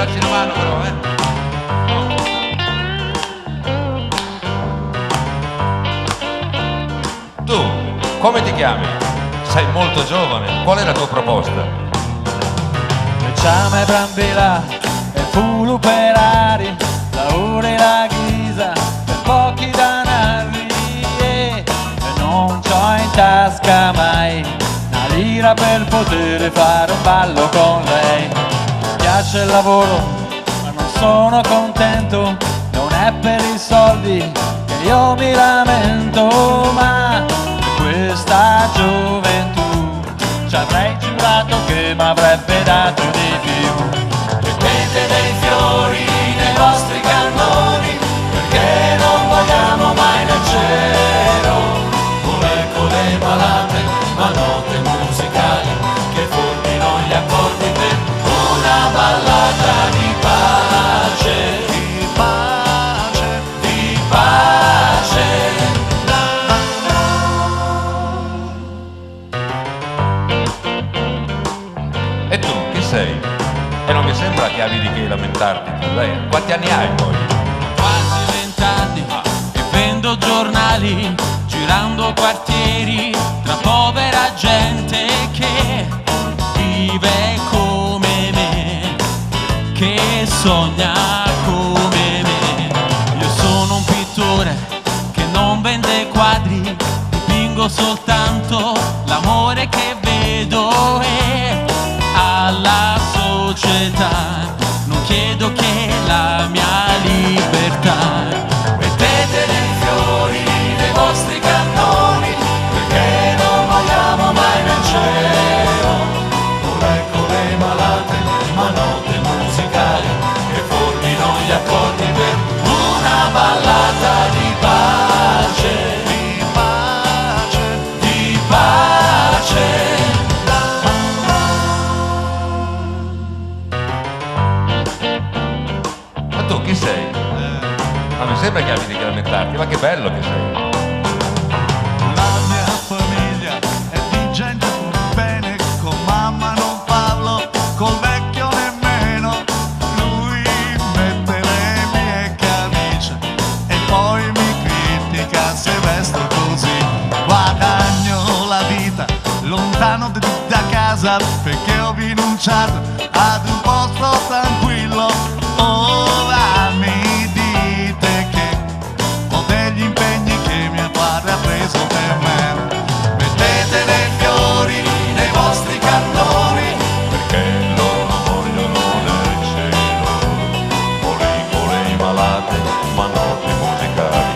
darci una mano però, Tu, come ti chiami? Sei molto giovane, qual è la tua proposta? Facciamo brambila e fulu perari, lavori la ghisa per pochi danari e non c'ho in tasca mai una lira per poter fare un ballo con lei. Mi piace il lavoro ma non sono contento, non è per i soldi che io mi lamento, ma questa gioventù ci avrei giurato che mi avrebbe dato di più. Mettete dei fiori nei vostri cannoni, perché non vogliamo mai nel cielo, come con le malate, ma note musicali che formino gli accordi per una ballata di pace, di pace, di pace. E tu, chi sei? E non mi sembra che avevi di che lamentarti. Dai, quanti anni hai poi? Quasi 20 anni e vendo giornali, girando quartieri tra povera gente che vive come me, che sogna come me. Io sono un pittore che non vende quadri, dipingo soltanto l'amore che vedo e alla società non chiedo che la mia libertà. Mettete dei fiori nei vostri cannoni, perché non vogliamo mai nel cielo, come con le malate, ma note musicali che formino gli accordi per una ballata di pace, di pace, di pace. Ma tu chi sei? Ma mi sembra che avevi di che lamentarti, ma che bello che sei. La mia famiglia è di gente bene, con mamma non parlo, col vecchio nemmeno. Lui mette le mie camicie e poi mi critica se vesto così. Guadagno la vita lontano da casa perché ho rinunciato ad un posto tranquillo. Ora mi dite che ho degli impegni che mio padre ha preso per me. Mettete dei fiori nei vostri cannoni, perché loro non vogliono nel cielo, molecole i malate, ma note musicali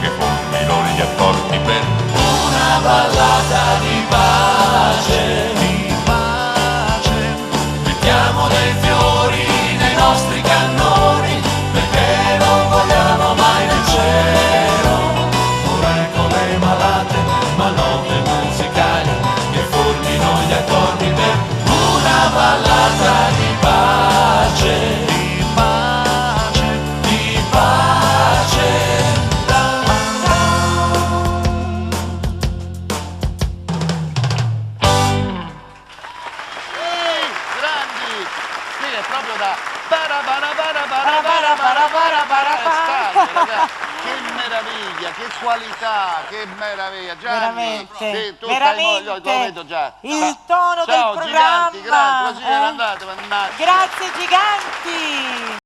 che formino gli accordi per una ballata di pace, di pace. Mettiamo dei fiori nei nostri cannoni, perché non vogliamo mai nel cielo, molecole le malate, ma note musicali che formino gli accordi per una ballata di pace, di pace, di pace. Grandi! Qui è proprio da che meraviglia, che qualità, che meraviglia. Gianni, Veramente, tu veramente, lo vedo già. il tono Ciao, del programma. Giganti, grazie, così era andato, mannaggia. Grazie giganti.